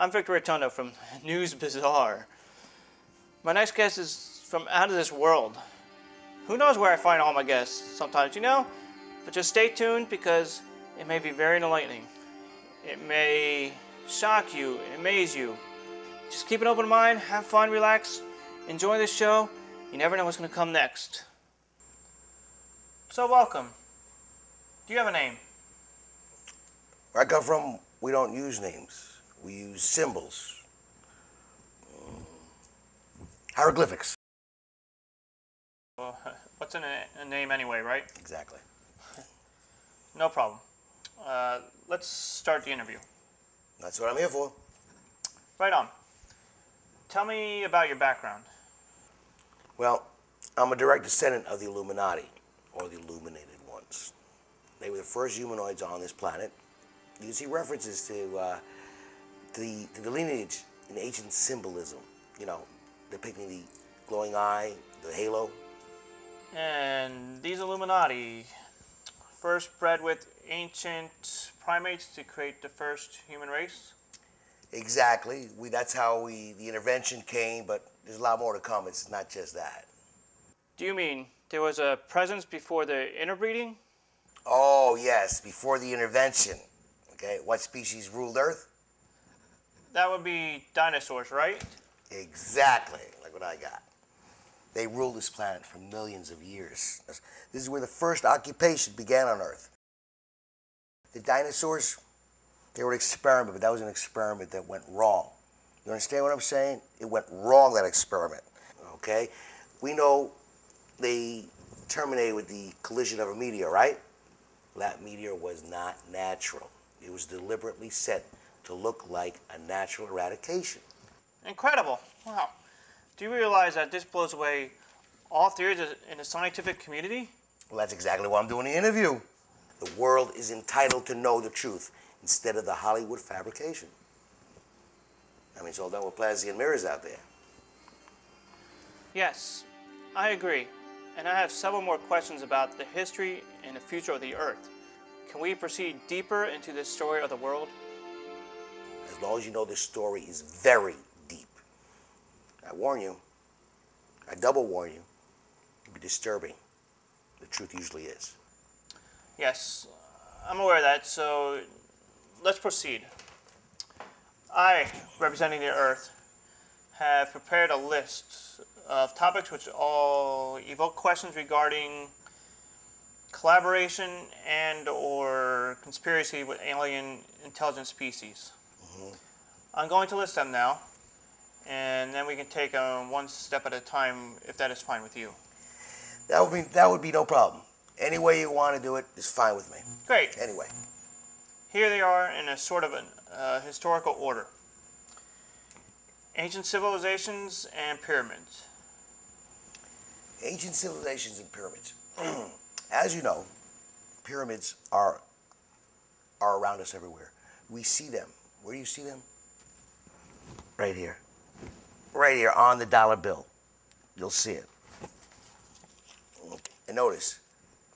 I'm Victor Rotundo from News Bizarre. My next guest is from out of this world. Who knows where I find all my guests sometimes, you know? But just stay tuned because it may be very enlightening. It may shock you, amaze you. Just keep an open mind, have fun, relax, enjoy this show. You never know what's going to come next. So welcome. Do you have a name? Where I come from, we don't use names. We use symbols. Hieroglyphics. Well, what's in a name anyway, right? Exactly. No problem. Let's start the interview. That's what I'm here for. Right on. Tell me about your background. Well, I'm a direct descendant of the Illuminati, or the Illuminated Ones. They were the first humanoids on this planet. You can see references to the lineage in ancient symbolism, you know, depicting the glowing eye, the halo. And these Illuminati first bred with ancient primates to create the first human race? Exactly. That's how the intervention came, but there's a lot more to come. It's not just that. Do you mean there was a presence before the interbreeding? Oh, yes, before the intervention. Okay, what species ruled Earth? That would be dinosaurs, right? Exactly, like what I got. They ruled this planet for millions of years. This is where the first occupation began on Earth. The dinosaurs, they were an experiment, but that was an experiment that went wrong. You understand what I'm saying? It went wrong, that experiment, okay? We know they terminated with the collision of a meteor, right? That meteor was not natural. It was deliberately set to look like a natural eradication. Incredible. Wow. Do you realize that this blows away all theories in the scientific community? Well, that's exactly why I'm doing the interview. The world is entitled to know the truth instead of the Hollywood fabrication. I mean, it's all done with plastic and mirrors out there. Yes, I agree. And I have several more questions about the history and the future of the Earth. Can we proceed deeper into this story of the world? As long as you know this story is very deep. I warn you, I double warn you, it'll be disturbing. The truth usually is. Yes, I'm aware of that, so let's proceed. I, representing the Earth, have prepared a list of topics which all evoke questions regarding collaboration and or conspiracy with alien intelligent species. I'm going to list them now, and then we can take one step at a time if that is fine with you. That would be no problem. Any way you want to do it is fine with me. Great. Anyway. Here they are in a sort of historical order. Ancient civilizations and pyramids. Ancient civilizations and pyramids. As you know, pyramids are around us everywhere. We see them. Where do you see them? Right here. Right here on the dollar bill. You'll see it. And notice,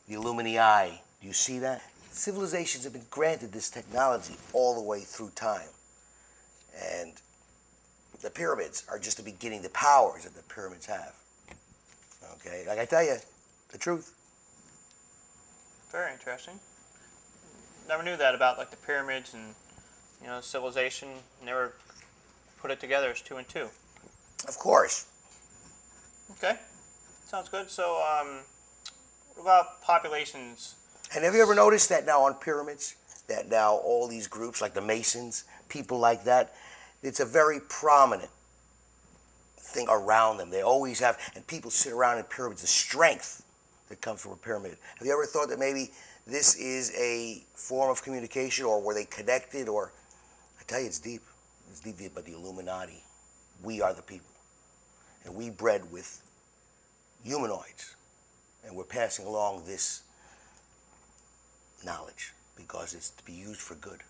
the Illuminati. Do you see that? Civilizations have been granted this technology all the way through time. And the pyramids are just the beginning, the powers that the pyramids have. Okay, like I tell you, the truth. Very interesting. Never knew that about like the pyramids and, you know, civilization. Never put it together as 2 and 2. Of course. Okay, sounds good. So, what about populations? And have you ever noticed that now on pyramids, that now all these groups like the Masons, people like that, it's a very prominent thing around them. They always have, and people sit around in pyramids, the strength that comes from a pyramid. Have you ever thought that maybe this is a form of communication, or were they connected, or, I tell you, it's deep. It's deep, but the Illuminati, we are the people. And we bred with humanoids. And we're passing along this knowledge because it's to be used for good.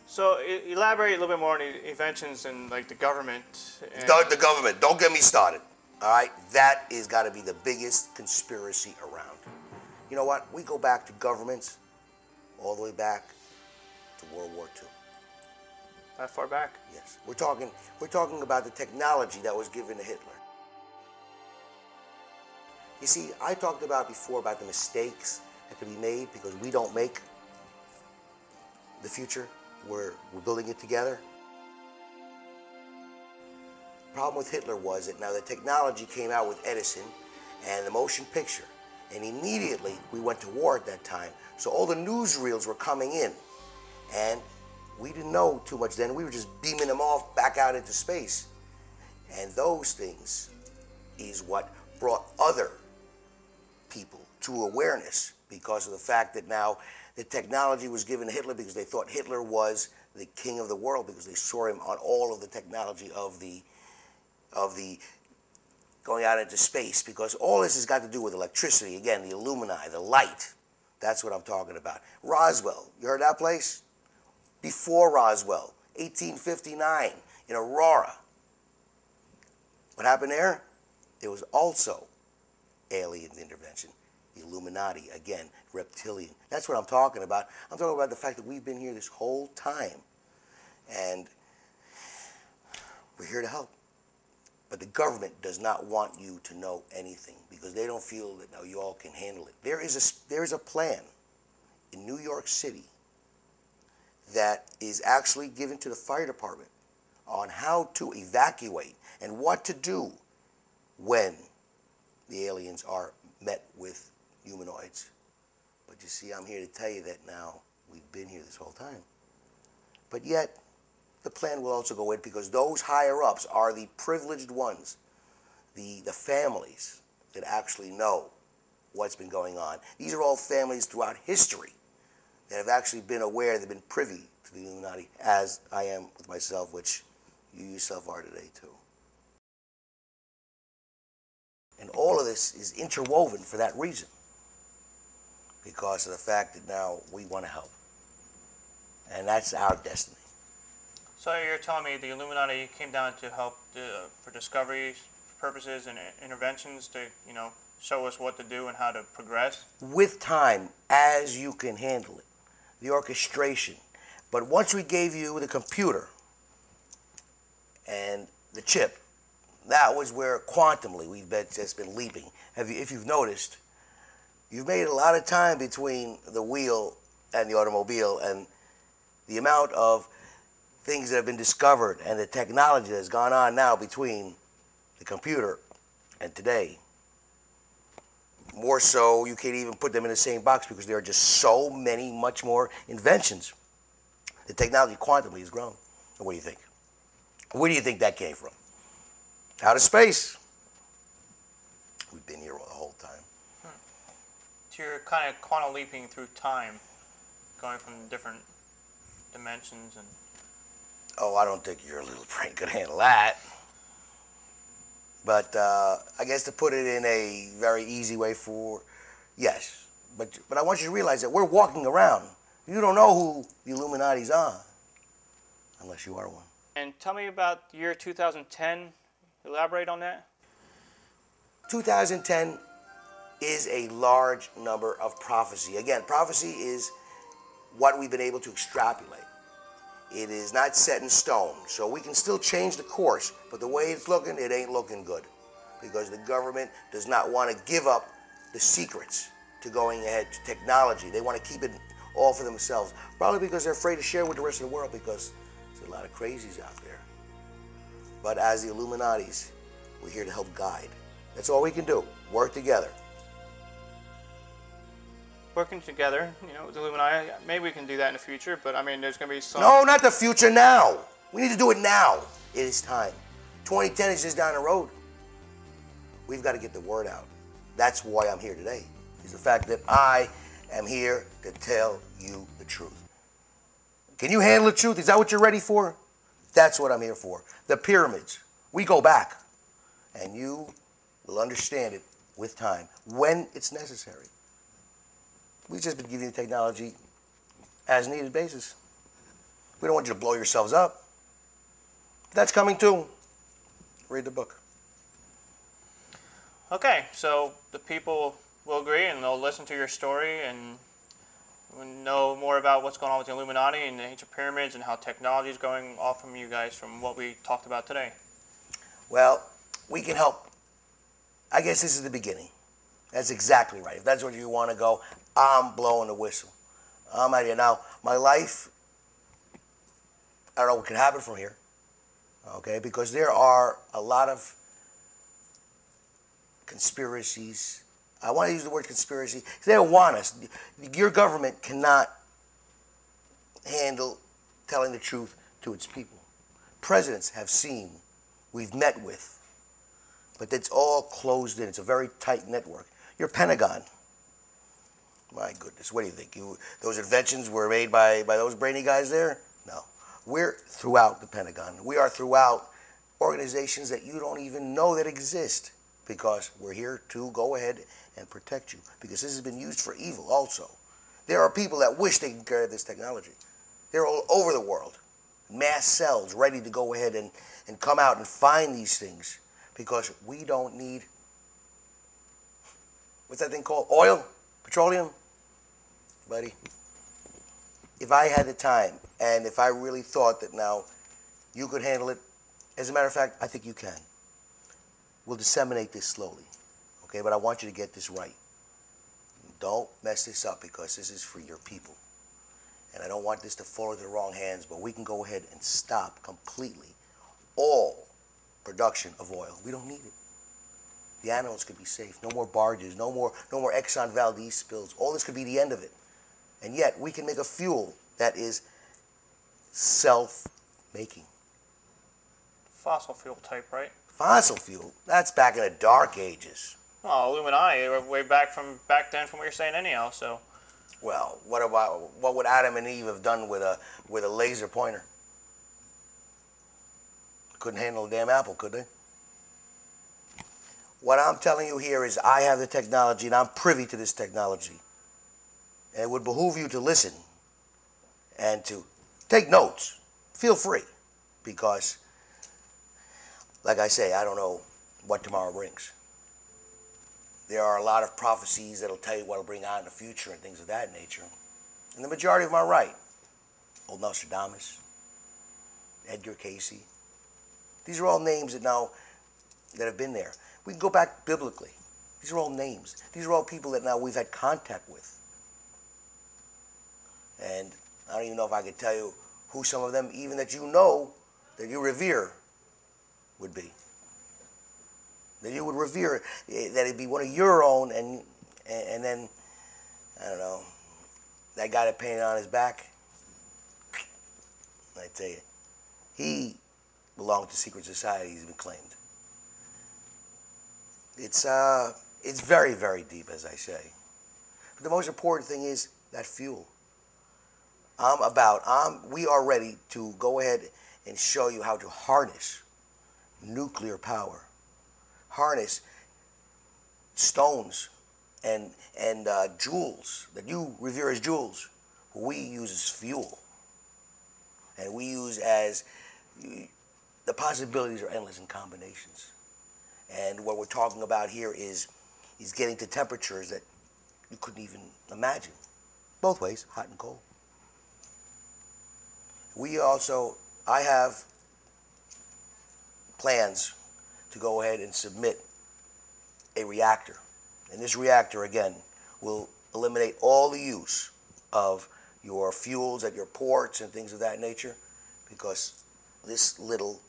So elaborate a little bit more on the inventions and like the government. And The government, don't get me started. All right, that is got to be the biggest conspiracy around. You know what? We go back to governments all the way back to World War II. That far back? Yes. We're talking about the technology that was given to Hitler. You see, I talked about before about the mistakes that could be made because we don't make the future. We're building it together. The problem with Hitler was that now the technology came out with Edison and the motion picture, and immediately we went to war at that time. So all the newsreels were coming in, and we didn't know too much then. We were just beaming them off back out into space. And those things is what brought other people to awareness because of the fact that now the technology was given to Hitler because they thought Hitler was the king of the world because they saw him on all of the technology of the going out into space, because all this has got to do with electricity. Again, the Illuminati, the light. That's what I'm talking about. Roswell, you heard that place? Before Roswell, 1859 in Aurora. What happened there? It was also alien intervention. The Illuminati, again, reptilian. That's what I'm talking about. I'm talking about the fact that we've been here this whole time. And we're here to help. But the government does not want you to know anything because they don't feel that now you all can handle it. There is a plan in New York City that is actually given to the fire department on how to evacuate and what to do when the aliens are met with humanoids. But you see, I'm here to tell you that now we've been here this whole time. But yet, the plan will also go in because those higher-ups are the privileged ones, the families that actually know what's been going on. These are all families throughout history that have actually been aware, they've been privy to the Illuminati, as I am with myself, which you yourself are today too. And all of this is interwoven for that reason, because of the fact that now we want to help. And that's our destiny. So you're telling me the Illuminati came down to help for discovery purposes and interventions to, show us what to do and how to progress? With time, as you can handle it, the orchestration. But once we gave you the computer and the chip, that was where quantumly we've just been leaping. If you've noticed, you've made a lot of time between the wheel and the automobile, and the amount of things that have been discovered and the technology that's gone on now between the computer and today. More so, you can't even put them in the same box because there are just so many, much more inventions. The technology quantumly has grown. What do you think? Where do you think that came from? Out of space. We've been here the whole time. So you're kind of quantum leaping through time, going from different dimensions and... Oh, I don't think your little brain could handle that. But I guess to put it in a very easy way yes. But I want you to realize that we're walking around. You don't know who the Illuminati's are, unless you are one. And tell me about the year 2010. Elaborate on that. 2010 is a large number of prophecy. Again, prophecy is what we've been able to extrapolate. It is not set in stone, so we can still change the course, but the way it's looking, it ain't looking good, because the government does not want to give up the secrets to going ahead to technology. They want to keep it all for themselves, probably because they're afraid to share with the rest of the world, because there's a lot of crazies out there. But as the Illuminatis, we're here to help guide. That's all we can do, work together. Working together, with the Illuminati, maybe we can do that in the future, but I mean, there's going to be some... No, not the future, now. We need to do it now. It is time. 2010 is just down the road. We've got to get the word out. That's why I'm here today, is the fact that I am here to tell you the truth. Can you handle the truth? Is that what you're ready for? That's what I'm here for. The pyramids. We go back, and you will understand it with time, when it's necessary. We've just been giving you technology as needed basis. We don't want you to blow yourselves up. That's coming too. Read the book. Okay, so the people will agree and they'll listen to your story, and We know more about what's going on with the Illuminati and the ancient pyramids and how technology is going off from you guys from what we talked about today. Well, we can help. I guess this is the beginning. That's exactly right. If that's where you want to go, I'm blowing the whistle. I'm out here. Now, my life, I don't know what can happen from here, okay? Because there are a lot of conspiracies. I want to use the word conspiracy. They don't want us. Your government cannot handle telling the truth to its people. Presidents have seen, we've met with, but it's all closed in. It's a very tight network. Your Pentagon, my goodness, what do you think? Those inventions were made by those brainy guys there? No. We're throughout the Pentagon. We are throughout organizations that you don't even know that exist, because we're here to go ahead and protect you, because this has been used for evil also. There are people that wish they could carry this technology. They're all over the world. Mass cells ready to go ahead and come out and find these things, because we don't need, what's that thing called? Oil? Petroleum? Buddy, if I had the time and if I really thought that now you could handle it, as a matter of fact, I think you can. We'll disseminate this slowly, okay? But I want you to get this right. Don't mess this up, because this is for your people. And I don't want this to fall into the wrong hands, but we can go ahead and stop completely all production of oil. We don't need it. The animals could be safe. No more barges, no more Exxon Valdez spills. All this could be the end of it. And yet we can make a fuel that is self-making. Fossil fuel type, right? Fossil fuel? That's back in the dark ages. Oh, Illuminati, they were way back then from what you're saying anyhow, so. Well, what would Adam and Eve have done with a laser pointer? Couldn't handle a damn apple, could they? What I'm telling you here is I have the technology and I'm privy to this technology. And it would behoove you to listen and to take notes. Feel free, because, like I say, I don't know what tomorrow brings. There are a lot of prophecies that'll tell you what will bring out in the future and things of that nature. And the majority of them are right. Old Nostradamus, Edgar Casey. These are all names that have been there. We can go back biblically. These are all names. These are all people that now we've had contact with. And I don't even know if I could tell you who some of them, even that you know, that you revere, would be. That you would revere, that it'd be one of your own, and then, I don't know, that guy that painted on his back, I tell you, he belonged to secret society, he's been claimed. It's very, very deep, as I say. But the most important thing is that fuel. We are ready to go ahead and show you how to harness nuclear power. Harness stones and jewels that you revere as jewels, we use as fuel. And we use as, the possibilities are endless in combinations. And what we're talking about here is getting to temperatures that you couldn't even imagine. Both ways, hot and cold. I have plans to go ahead and submit a reactor. And this reactor, again, will eliminate all the use of your fuels at your ports and things of that nature, because this little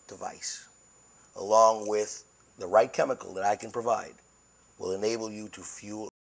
device, along with the right chemical that I can provide, will enable you to fuel